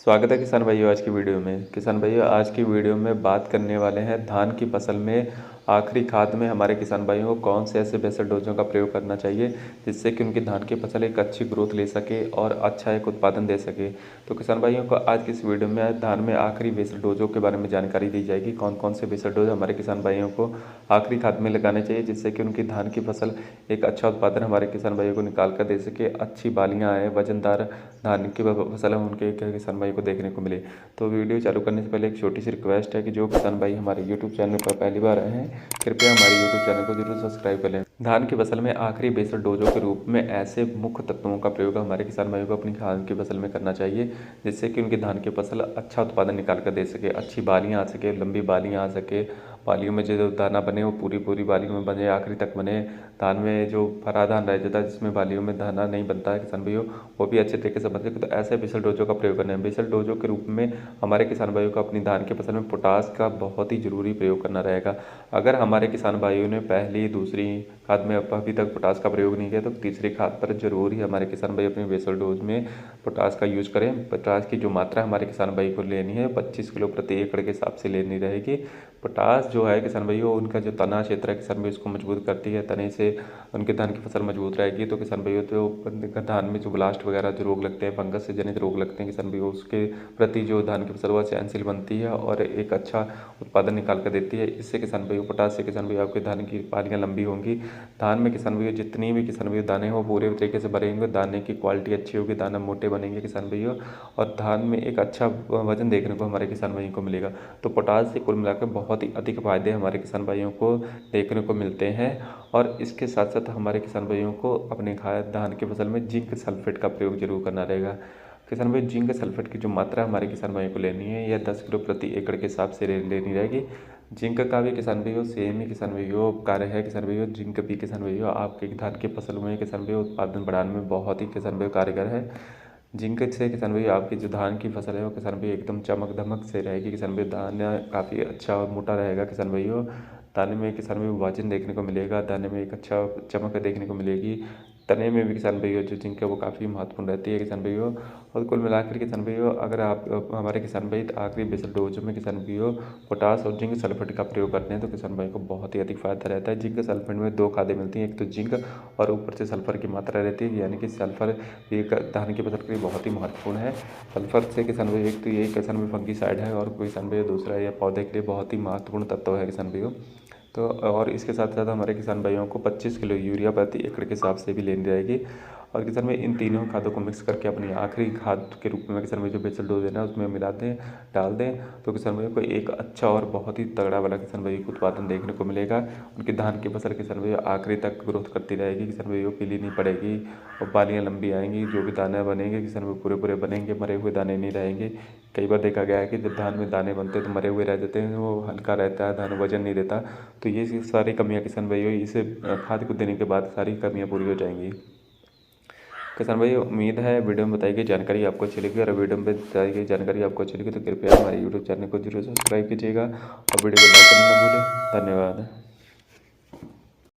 स्वागत है किसान भाइयों आज की वीडियो में। किसान भाइयों आज की वीडियो में बात करने वाले हैं धान की फसल में आखिरी खाद में हमारे किसान भाइयों को कौन से ऐसे बेसल डोजों का प्रयोग करना चाहिए जिससे कि उनकी धान की फसल एक अच्छी ग्रोथ ले सके और अच्छा एक उत्पादन दे सके। तो किसान भाइयों को आज की इस वीडियो में धान में आखिरी बेसल डोजों के बारे में जानकारी दी जाएगी। कौन कौन से बेसल डोज हमारे किसान भाइयों को आखिरी खाद में लगाने चाहिए जिससे कि उनकी धान की फसल एक अच्छा उत्पादन हमारे किसान भाइयों को निकाल कर दे सके, अच्छी बालियाँ आए, वजनदार धान की फसल हम उनके किसान भाई को देखने को मिले। तो वीडियो चालू करने से पहले एक छोटी सी रिक्वेस्ट है कि जो किसान भाई हमारे यूट्यूब चैनल पर पहली बार आए हैं कृपया हमारे यूट्यूब चैनल को जरूर सब्सक्राइब कर लें। धान की फसल में आखिरी बेसल डोजों के रूप में ऐसे मुख्य तत्वों का प्रयोग हमारे किसान भाइयों को अपनी धान की फसल में करना चाहिए जिससे कि उनकी धान की फसल अच्छा उत्पादन निकाल कर दे सके, अच्छी बालियाँ आ सके, लंबी बालियाँ आ सके, बालियों में जो दाना बने वो पूरी पूरी बालियों में बने, आखिरी तक बने। धान में जो फरा धान रह जाता है जिसमें बालियों में दाना नहीं बनता है किसान भाइयों, वो भी अच्छे तरीके से बन सके। तो ऐसे बेसल डोजों का प्रयोग करना है। बेसल डोजों के रूप में हमारे किसान भाइयों को अपनी धान की फसल में पोटास का बहुत ही जरूरी प्रयोग करना रहेगा। अगर हमारे किसान भाइयों ने पहली दूसरी खाद में अभी तक पोटास का प्रयोग नहीं किया तो तीसरी खाद पर जरूर ही हमारे किसान भाई अपने बेसल डोज में पोटास का यूज करें। पोटास की जो मात्रा हमारे किसान भाई को लेनी है 25 किलो प्रति एकड़ के हिसाब से लेनी रहेगी। पोटास जो है किसान भाइयों उनका जो तना क्षेत्र है किसान भाई उसको मजबूत करती है, तने से उनके धान की फसल मजबूत रहेगी। तो किसान भाइयों तो धान में जो ब्लास्ट वगैरह जो रोग लगते हैं, फंगस से जनित रोग लगते हैं किसान भाइयों, उसके प्रति जो धान की फसल वह सहनशील बनती है और एक अच्छा उत्पादन निकाल कर देती है। इससे किसान भाइयों पोटास से किसान भाइयों आपके धान की पालियाँ लंबी होंगी। धान में किसान भैया जितनी भी किसान भैया दाने हो पूरे तरीके से भरेंगे, दाने की क्वालिटी अच्छी होगी, दाना मोटे बनेंगे किसान भैया और धान में एक अच्छा वजन देखने को हमारे किसान भाइयों को मिलेगा। तो पोटास से कुल मिलाकर बहुत ही अधिक फायदे हमारे किसान भाइयों को देखने को मिलते हैं। और इसके साथ साथ हमारे किसान भाइयों को अपने खाद धान की फसल में जिंक सल्फेट का प्रयोग जरूर करना रहेगा। किसान भाई जिंक सल्फेट की जो मात्रा हमारे किसान भाइयों को लेनी है यह 10 किलो प्रति एकड़ के हिसाब से लेनी रहेगी। जिंक का भी किसान भाइयों सेम ही किसान भाइयों कार्य है। किसान भाइयों जिंक भी किसान भाइयों आपके धान की फसल में किसान भाइयों उत्पादन बढ़ाने में बहुत ही किसान भाइयों कारगर है। जिंक से किसान भाई आपकी जो धान की फसल है वो किसान भाई एकदम चमक धमक से रहेगी। किसान भाई दाना काफ़ी अच्छा और मोटा रहेगा। किसान भाइयों दाने में किसान भाई वजन देखने को मिलेगा, दाने में एक अच्छा चमक देखने को मिलेगी। तने में भी किसान भाइयों जो जिंक है वो काफ़ी महत्वपूर्ण रहती है किसान भाइयों। और कुल मिलाकर किसान भाइयों अगर आप हमारे किसान भाई आखिरी बेसल डोज में किसान भाइयों पोटास और जिंक सल्फेट का प्रयोग करते हैं तो किसान भाई को बहुत ही अधिक फायदा रहता है। जिंक सल्फेट में दो खादें मिलती हैं, एक तो जिंक और ऊपर से सल्फर की मात्रा रहती है, यानी कि सल्फर एक धान की फसल के लिए बहुत ही महत्वपूर्ण है। सल्फर से किसान भाई एक तो ये किसान भाई फंगीसाइड है और किसान भाई दूसरा यह पौधे के लिए बहुत ही महत्वपूर्ण तत्व है किसान भाइयों। तो और इसके साथ साथ हमारे किसान भाइयों को 25 किलो यूरिया प्रति एकड़ के हिसाब से भी लेनी रहेगी। और किसान भाई इन तीनों खादों को मिक्स करके अपनी आखिरी खाद के रूप में किसान भाई जो बेसल डोज है ना उसमें मिला दें, डाल दें तो किसान भाई को एक अच्छा और बहुत ही तगड़ा वाला किसान भाई को उत्पादन देखने को मिलेगा। उनकी धान की फसल किसान भाई आखिरी तक ग्रोथ करती रहेगी, किसान भाई को पीली नहीं पड़ेगी और बालियाँ लंबी आएंगी। जो भी दाने बनेंगे किसान भाई पूरे पूरे बनेंगे, मरे हुए दाने नहीं रहेंगे। कई बार देखा गया है कि जब धान में दाने बनते हैं तो मरे हुए रह जाते हैं, वो हल्का रहता है, धान वजन नहीं देता। तो ये सारी कमियाँ किसान भाइयों इसे खाद को देने के बाद सारी कमियाँ पूरी हो जाएंगी। किसान भाई उम्मीद है वीडियो में बताई गई जानकारी आपको अच्छी लगी और वीडियो में बताई गई जानकारी आपको अच्छी लगी तो कृपया हमारे यूट्यूब चैनल को जरूर सब्सक्राइब कीजिएगा और वीडियो को लाइक करना ना भूलें। धन्यवाद।